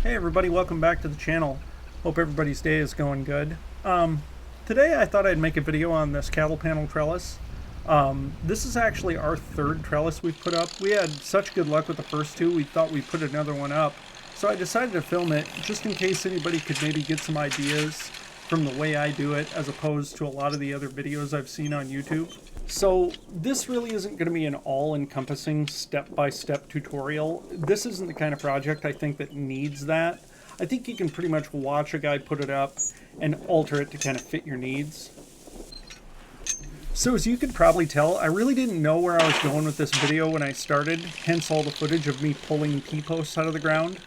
Hey everybody, welcome back to the channel. Hope everybody's day is going good. Today I thought I'd make a video on this cattle panel trellis. This is actually our third trellis we've put up. We had such good luck with the first two, we thought we'd put another one up. So I decided to film it just in case anybody could maybe get some ideas from the way I do it as opposed to a lot of the other videos I've seen on YouTube. So this really isn't going to be an all-encompassing step-by-step tutorial. This isn't the kind of project I think that needs that. I think you can pretty much watch a guy put it up and alter it to kind of fit your needs. So as you can probably tell, I really didn't know where I was going with this video when I started, hence all the footage of me pulling T-posts out of the ground.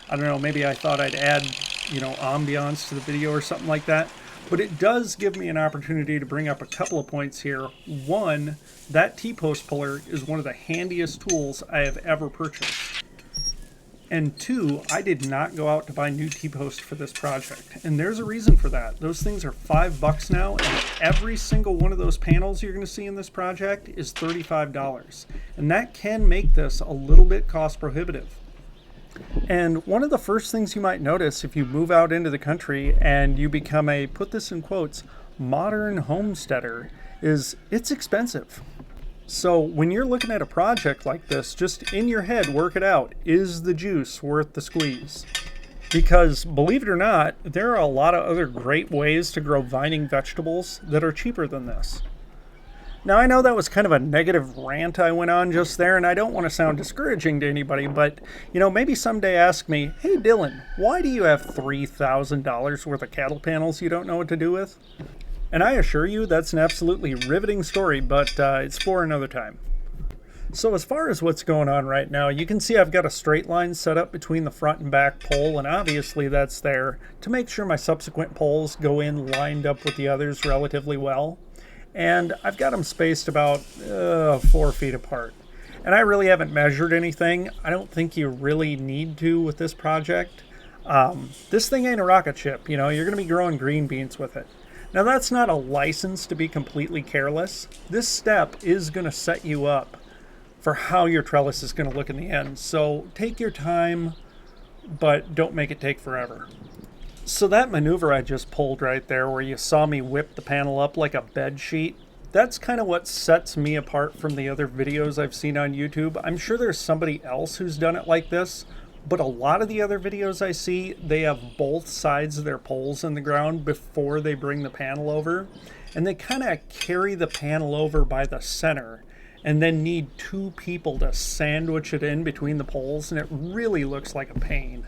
I don't know, maybe I thought I'd add, ambiance to the video or something like that. But it does give me an opportunity to bring up a couple of points here. One, that T-post puller is one of the handiest tools I have ever purchased. And two, I did not go out to buy new T-post for this project. And there's a reason for that. Those things are $5 now, and every single one of those panels you're going to see in this project is $35. And that can make this a little bit cost prohibitive. And one of the first things you might notice if you move out into the country and you become a, put this in quotes, modern homesteader, is it's expensive. So when you're looking at a project like this, just in your head, work it out. Is the juice worth the squeeze? Because believe it or not, there are a lot of other great ways to grow vining vegetables that are cheaper than this. Now, I know that was kind of a negative rant I went on just there, and I don't want to sound discouraging to anybody, but, maybe someday ask me, hey, Dylan, why do you have $3,000 worth of cattle panels you don't know what to do with? And I assure you that's an absolutely riveting story, but it's for another time. So as far as what's going on right now, you can see I've got a straight line set up between the front and back pole, and obviously that's there to make sure my subsequent poles go in lined up with the others relatively well. And I've got them spaced about 4 feet apart. And I really haven't measured anything. I don't think you really need to with this project. This thing ain't a rocket ship, you're going to be growing green beans with it. Now that's not a license to be completely careless. This step is going to set you up for how your trellis is going to look in the end. So take your time, but don't make it take forever. So that maneuver I just pulled right there where you saw me whip the panel up like a bed sheet, that's kind of what sets me apart from the other videos I've seen on YouTube. I'm sure there's somebody else who's done it like this, but a lot of the other videos I see, they have both sides of their poles in the ground before they bring the panel over, and they kind of carry the panel over by the center and then need 2 people to sandwich it in between the poles, and it really looks like a pain.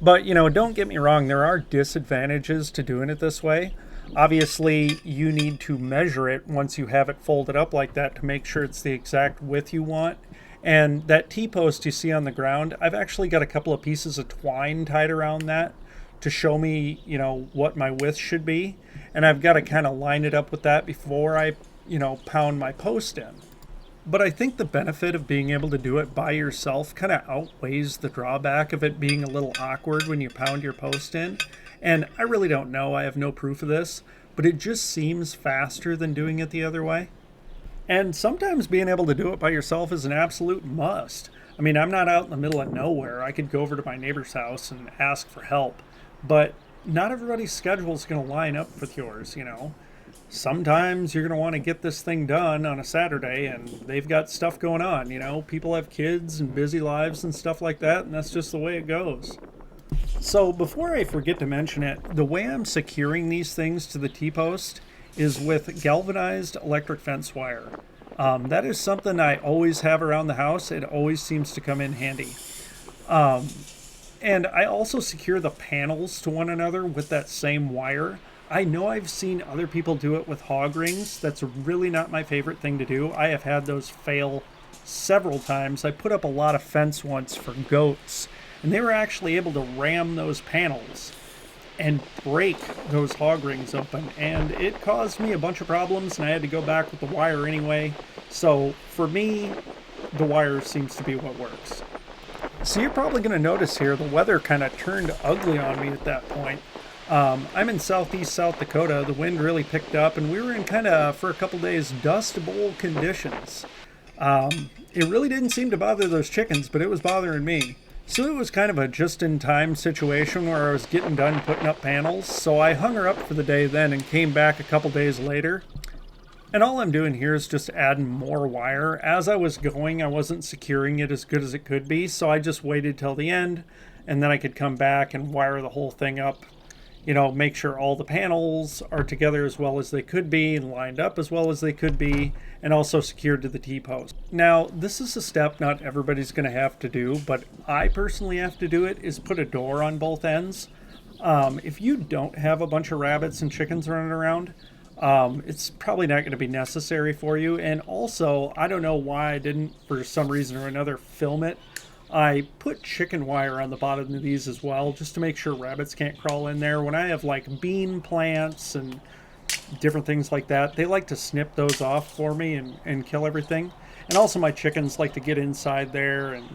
But, don't get me wrong, there are disadvantages to doing it this way. Obviously, you need to measure it once you have it folded up like that to make sure it's the exact width you want. And that T-post you see on the ground, I've actually got a couple of pieces of twine tied around that to show me, what my width should be. And I've got to kind of line it up with that before I, pound my post in. But I think the benefit of being able to do it by yourself kind of outweighs the drawback of it being a little awkward when you pound your post in. And I really don't know, I have no proof of this, but it just seems faster than doing it the other way. And sometimes being able to do it by yourself is an absolute must. I mean, I'm not out in the middle of nowhere. I could go over to my neighbor's house and ask for help, but not everybody's schedule is going to line up with yours, Sometimes you're going to want to get this thing done on a Saturday and they've got stuff going on, People have kids and busy lives and stuff like that, and that's just the way it goes. So before I forget to mention it, the way I'm securing these things to the T-post is with galvanized electric fence wire. That is something I always have around the house. It always seems to come in handy. And I also secure the panels to one another with that same wire. I know I've seen other people do it with hog rings. That's really not my favorite thing to do. I have had those fail several times. I put up a lot of fence once for goats, and they were actually able to ram those panels and break those hog rings open, and it caused me a bunch of problems, and I had to go back with the wire anyway. So for me, the wire seems to be what works. So you're probably going to notice here the weather kind of turned ugly on me at that point. I'm in southeast South Dakota. The wind really picked up, and we were in kind of, for a couple days, dust bowl conditions. It really didn't seem to bother those chickens, but it was bothering me. So it was kind of a just-in-time situation where I was getting done putting up panels, so I hung her up for the day then and came back a couple days later. And all I'm doing here is just adding more wire. As I was going, I wasn't securing it as good as it could be, so I just waited till the end, and then I could come back and wire the whole thing up. You know, make sure all the panels are together as well as they could be and lined up as well as they could be, and also secured to the T-post. Now, this is a step not everybody's going to have to do, but I personally have to do it, is put a door on both ends. If you don't have a bunch of rabbits and chickens running around, it's probably not going to be necessary for you. And also, I don't know why I didn't, for some reason or another, film it. I put chicken wire on the bottom of these as well, just to make sure rabbits can't crawl in there. When I have like bean plants and different things like that, they like to snip those off for me and kill everything. And also my chickens like to get inside there, and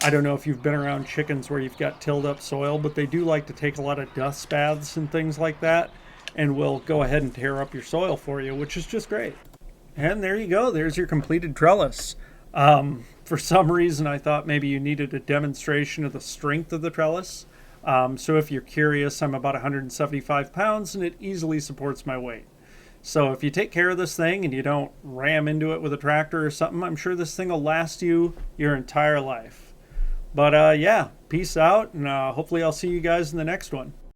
I don't know if you've been around chickens where you've got tilled up soil, but they do like to take a lot of dust baths and things like that, and will go ahead and tear up your soil for you, which is just great. And there you go, there's your completed trellis. For some reason, I thought maybe you needed a demonstration of the strength of the trellis. So if you're curious, I'm about 175 pounds and it easily supports my weight. So if you take care of this thing and you don't ram into it with a tractor or something, I'm sure this thing will last you your entire life. But yeah, peace out, and hopefully I'll see you guys in the next one.